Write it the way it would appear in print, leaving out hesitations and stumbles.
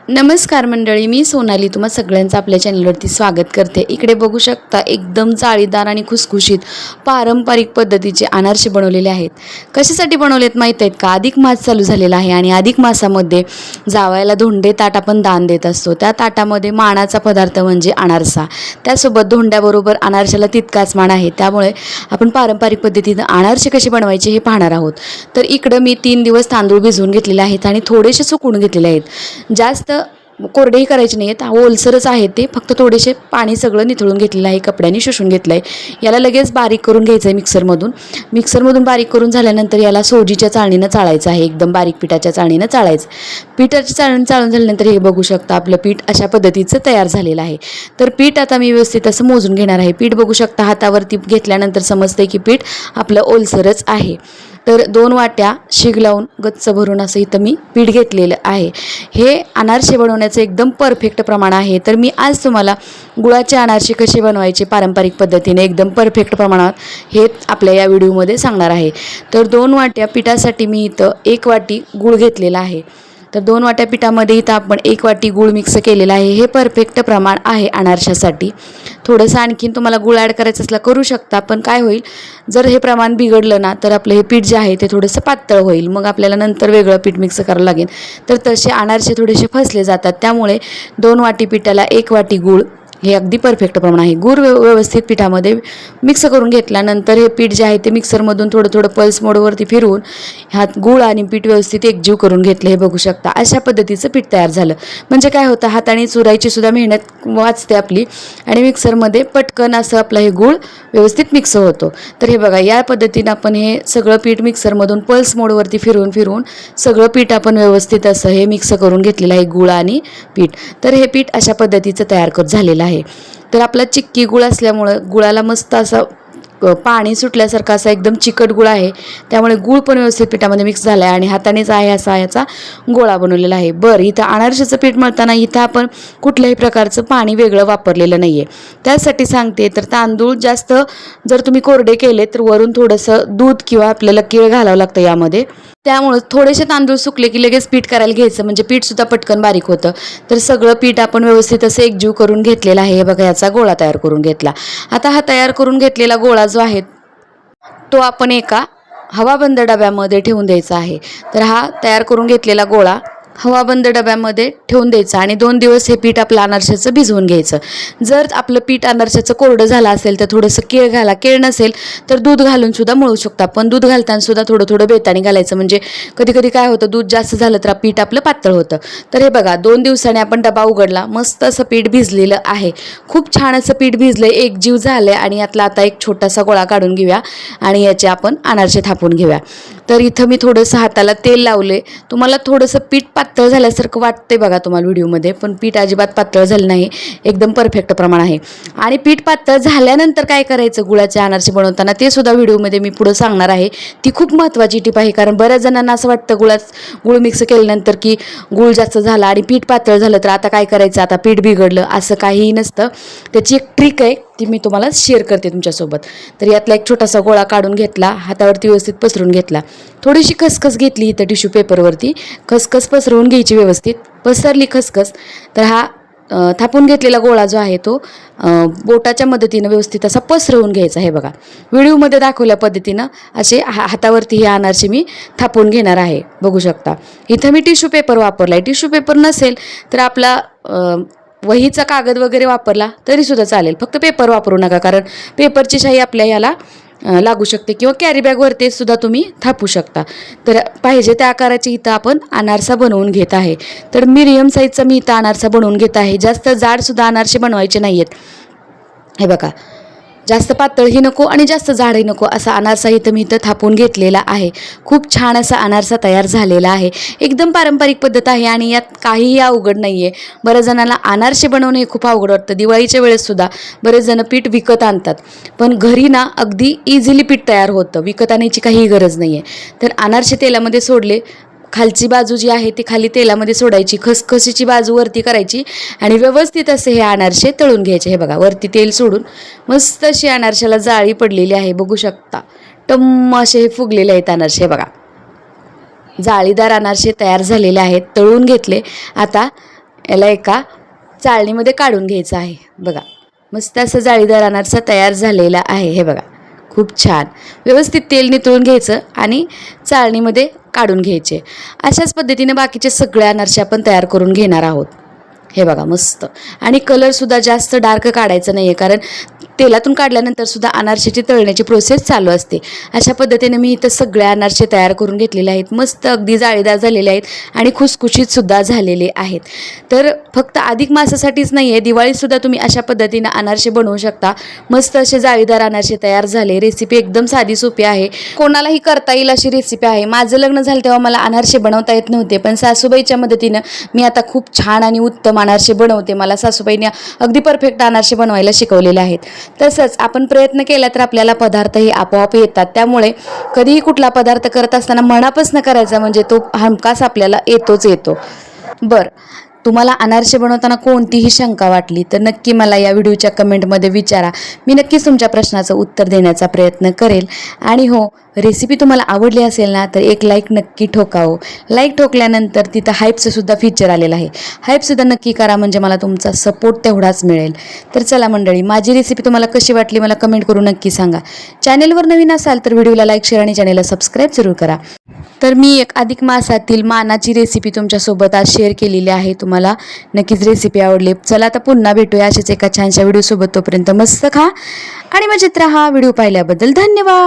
नमस्कार मंडळी, मी सोनाली तुम्हा सगळ्यांचं आपल्या चॅनलवरती स्वागत करते। इकडे बघू शकता एकदम जाळीदार आणि खुसखुशीत पारंपरिक पद्धतीचे अनारसे बनवलेले आहेत। कशासाठी बनवलेत माहीत आहेत का? अधिक मास चालू झालेला आहे आणि अधिक मासामध्ये जावयाला धोंडे ताट आपण दान देत असतो। त्या ताटामध्ये मानाचा पदार्थ म्हणजे अनारसा, त्यासोबत धोंड्याबरोबर अनारशाला तितकाच मान आहे। त्यामुळे आपण पारंपरिक पद्धतीने अनारसे कसे बनवायचे हे पाहणार आहोत। तर इकडे मी 3 दिवस तांदूळ भिजवून घेतलेले आहेत आणि थोडेसे सुकवून घेतलेले आहेत। जास्त कोरडेही करायचे नाहीत, ओलसरच आहे ते, फक्त थोडेसे पाणी सगळं निथळून घेतलेलं आहे, कपड्याने शोषून घेतलं आहे। याला लगेच बारीक करून घ्यायचं आहे मिक्सरमधून बारीक करून झाल्यानंतर याला सोजीच्या चाळणीनं चाळायचं आहे, एकदम बारीक पिठाच्या चाळणीनं चाळायचं। पिठाची चाळण चाळून झाल्यानंतर हे बघू शकता आपलं पीठ अशा पद्धतीचं तयार झालेलं आहे। तर पीठ आता मी व्यवस्थित असं मोजून घेणार आहे। पीठ बघू शकता, हातावरती घेतल्यानंतर समजते की पीठ आपलं ओलसरच आहे। तर 2 वाट्या शीग लावून गच्च भरून असं इथं मी पीठ घेतलेलं आहे। हे अनारसे बनवण्याचं एकदम परफेक्ट प्रमाण आहे। तर मी आज तुम्हाला गुळाचे अनारसे कसे बनवायचे पारंपरिक पद्धतीने एकदम परफेक्ट प्रमाणात हे आपल्या या व्हिडिओमध्ये सांगणार आहे। तर 2 वाट्या पिठासाठी मी इथं 1 वाटी गूळ घेतलेला आहे। तर 2 वाट्या पिठामध्ये इथं आपण 1 वाटी गूळ मिक्स केलेला आहे। हे परफेक्ट प्रमाण आहे अनारशासाठी। थोडंसं आणखीन तुम्हाला गूळ ॲड करायचं असला करू शकता, पण काय होईल, जर हे प्रमाण बिघडलं ना तर आपलं हे पीठ जे आहे ते थोडंसं पातळ होईल, मग आपल्याला नंतर वेगळं पीठ मिक्स करावं लागेल। तर तसे अनारसे थोडेसे फसले जातात, त्यामुळे 2 वाटी पिठाला 1 वाटी गूळ हे अगदी परफेक्ट प्रमाण आहे। गूळ व्यवस्थित पिठामध्ये मिक्स करून घेतल्यानंतर हे पीठ जे आहे ते मिक्सरमधून थोडं थोडं पल्स मोडवरती फिरवून ह्यात गूळ आणि पीठ व्यवस्थित एकजीव करून घेतले। हे बघू शकता, अशा पद्धतीचं पीठ तयार झालं। म्हणजे काय होतं, हाताने चुरायची सुद्धा मेहनत वाचते आपली आणि मिक्सरमध्ये पटकन असं आपलं हे गूळ व्यवस्थित मिक्स होतो। तर हे बघा, या पद्धतीनं आपण हे सगळं पीठ मिक्सरमधून पल्स मोडवरती फिरवून सगळं पीठ आपण व्यवस्थित असं हे मिक्स करून घेतलेलं आहे, गूळ आणि पीठ। तर हे पीठ अशा पद्धतीचं तयार झालेलं आहे। तर आपला चिक्की गुळ असल्यामुळं गुळाला मस्त असं पाणी सुटल्यासारखा असा एकदम चिकट गुळ आहे, त्यामुळे गूळ पण व्यवस्थित पिठामध्ये मिक्स झाला आहे आणि हातानेच आहे असा याचा गोळा बनवलेला आहे। बरं, इथं अनारशाचं पीठ मळताना इथं आपण कुठल्याही प्रकारचं पाणी वेगळं वापरलेलं नाही आहे। त्यासाठी सांगते, तर तांदूळ जास्त जर तुम्ही कोरडे केले तर वरून थोडंसं दूध किंवा आपल्याला केळ घालावं लागतं यामध्ये, त्यामुळे थोडेसे तांदूळ सुकले की लगेच पीठ करायला घ्यायचं, म्हणजे पीठसुद्धा पटकन बारीक होतं। तर सगळं पीठ आपण व्यवस्थित असं एकजीव करून घेतलेलं आहे। हे बघा, याचा गोळा तयार करून घेतला। आता हा तयार करून घेतलेला गोळा जो आहे तो आपण एका हवाबंद डब्यामध्ये ठेवून द्यायचा आहे। तर हा तयार करून घेतलेला गोळा हवाबंद डब्यामध्ये ठेवून द्यायचा आणि 2 दिवस हे पीठ आपलं अनारशाचं भिजवून घ्यायचं। जर आपलं पीठ अनारशाचं कोरडं झालं असेल तर थोडंसं केळ घाला, केळ नसेल तर दूध घालून सुद्धा मळू शकता, पण दूध घालताना सुद्धा थोडं थोडं बेताने घालायचं, म्हणजे कधी कधी काय होतं, दूध जास्त झालं तर पीठ आपलं पातळ होतं। तर हे बघा, 2 दिवसांनी आपण डबा उघडला, मस्त असं पीठ भिजलेलं आहे, खूप छान असं पीठ भिजलं, एकजीव झालं आणि यातला आता एक छोटासा गोळा काढून घेऊया आणि याचे आपण अनारसे थापून घेऊया। तर इथं मी थोडंसं हाताला तेल लावले। तुम्हाला थोडंसं पीठ पातळ झाल्यासारखं वाटते बघा तुम्हाला व्हिडिओमध्ये, पण पीठ अजिबात पातळ झालं नाही, एकदम परफेक्ट प्रमाण आहे। आणि पीठ पातळ झाल्यानंतर काय करायचं गुळाचे अनारसे बनवताना ते सुद्धा व्हिडिओमध्ये मी पुढे सांगणार आहे। ती खूप महत्त्वाची टिप आहे, कारण बऱ्याच जणांना असं वाटतं गूळ मिक्स केल्यानंतर की गूळ जास्त झाला आणि पीठ पातळ झालं तर आता काय करायचं, आता पीठ बिघडलं, असं काहीही नसतं। त्याची एक ट्रिक आहे, ती मी तुम्हाला शेअर करते तुमच्यासोबत। तर यातला एक छोटासा गोळा काढून घेतला, हातावरती व्यवस्थित पसरून घेतला, थोडीशी खसखस घेतली इथं टिश्यू पेपरवरती, खसखस पसरवून घ्यायची व्यवस्थित, पसरली खसखस तर हा थापून घेतलेला गोळा जो आहे तो बोटाच्या मदतीनं व्यवस्थित असा पसरवून घ्यायचा। हे बघा, व्हिडिओमध्ये दाखवल्या पद्धतीनं असे हातावरती हे अनारसे मी थापून घेणार आहे। बघू शकता, इथं मी टिश्यू पेपर वापरला आहे। टिश्यू पेपर नसेल तर आपला वहीचा कागद वगैरे वापरला तरीसुद्धा चालेल, फक्त पेपर वापरू नका, कारण पेपरची शाई आपल्या याला लागू शकते, किंवा कॅरी बॅगवरती सुद्धा तुम्ही थापू शकता। तर पाहिजे त्या आकाराची इथं आपण अनारसा बनवून घेत आहे। तर मीडियम साईजचा मी इथं अनारसा बनवून घेत आहे, जास्त जाडसुद्धा अनारसे बनवायचे नाही आहेत। हे बघा, जास्त पातळही नको आणि जास्त जाडही नको, असा अनारसा इथं मी इथं थापून घेतलेला आहे। खूप छान असा अनारसा तयार झालेला आहे, एकदम पारंपरिक पद्धत आहे आणि यात काहीही अवघड नाही आहे। बऱ्याच जणांना अनारसे बनवणे हे खूप अवघड वाटतं, दिवाळीच्या वेळेस सुद्धा बरेच जण पीठ विकत आणतात, पण घरी ना अगदी इझिली पीठ तयार होतं, विकत आणायची काहीही गरज नाही आहे। तर अनारसे तेलामध्ये सोडले, खालची बाजू जी आहे ती खाली तेलामध्ये सोडायची, खसखशीची बाजू वरती करायची आणि व्यवस्थित असे हे अनारसे तळून घ्यायचे। हे बघा, वरती तेल सोडून मस्त अशी अनारशाला जाळी पडलेली आहे, बघू शकता, टम्म असे हे फुगलेले आहेत अनारसे। हे बघा, जाळीदार अनारसे तयार झालेले आहेत, तळून घेतले। आता याला एका चाळणीमध्ये काढून घ्यायचं आहे. बघा मस्त असं जाळीदार अनारसा तयार झालेला आहे. हे बघा खूप छान व्यवस्थित तेल नितळून घ्यायचं आणि चाळणीमध्ये काढून घ्यायचे. अशाच पद्धतीने बाकीचे सगळे अनारसे आपण तयार करून घेणार आहोत. हे बघा मस्त. आणि कलरसुद्धा जास्त डार्क काढायचं नाही आहे, कारण तेलातून काढल्यानंतर सुद्धा अनारशाची तळण्याची प्रोसेस चालू असते. अशा पद्धतीने मी इथं सगळे अनारसे तयार करून घेतलेले आहेत. मस्त अगदी जाळीदार झालेले आहेत आणि खुसखुशीतसुद्धा झालेले आहेत. तर फक्त अधिक मासासाठीच नाही आहे, दिवाळीतसुद्धा तुम्ही अशा पद्धतीनं अनारसे बनवू शकता. मस्त असे जाळीदार अनारसे तयार झाले. रेसिपी एकदम साधी सोपी आहे, कोणालाही करता येईल अशी रेसिपी आहे. माझं लग्न झालं तेव्हा मला अनारसे बनवता येत नव्हते, पण सासूबाईच्या मदतीनं मी आता खूप छान आणि उत्तम अनारसे बनवते. मला सासूबाईने अगदी परफेक्ट अनारसे बनवायला शिकवलेले आहेत. तसंच आपण प्रयत्न केला तर आपल्याला पदार्थही आपोआप येतात. त्यामुळे कधीही कुठला पदार्थ करत असताना मनापासून करायचा म्हणजे तो हमखास आपल्याला येतो. बरं, तुम्हाला अनारसे बनवताना कोणतीही शंका वाटली तर नक्की मला या व्हिडिओच्या कमेंटमध्ये विचारा. मी नक्कीच तुमच्या प्रश्नाचं उत्तर देण्याचा प्रयत्न करेल. आणि हो, रेसिपी तुम्हाला आवडली असेल ना तर एक लाईक नक्की ठोकावं. लाईक ठोकल्यानंतर तिथं हाईपचं सुद्धा फीचर आलेलं आहे. हाईपसुद्धा नक्की करा, म्हणजे मला तुमचा सपोर्ट तेवढाच मिळेल. तर चला मंडळी, माझी रेसिपी तुम्हाला कशी वाटली मला कमेंट करून नक्की सांगा. चॅनेलवर नवीन असाल तर व्हिडिओला लाईक, शेअर आणि चॅनेलला सबस्क्राईब जरूर करा. तर मी एक अधिक मासातील मानाची रेसिपी तुमच्यासोबत आज शेअर केलेली आहे. तुम्हाला नक्कीच रेसिपी आवडली. चला आता पुन्हा भेटूया अशाच एका छानशा व्हिडिओसोबत. तोपर्यंत मस्त खा आणि मजेत राहा. व्हिडिओ पाहिल्याबद्दल धन्यवाद.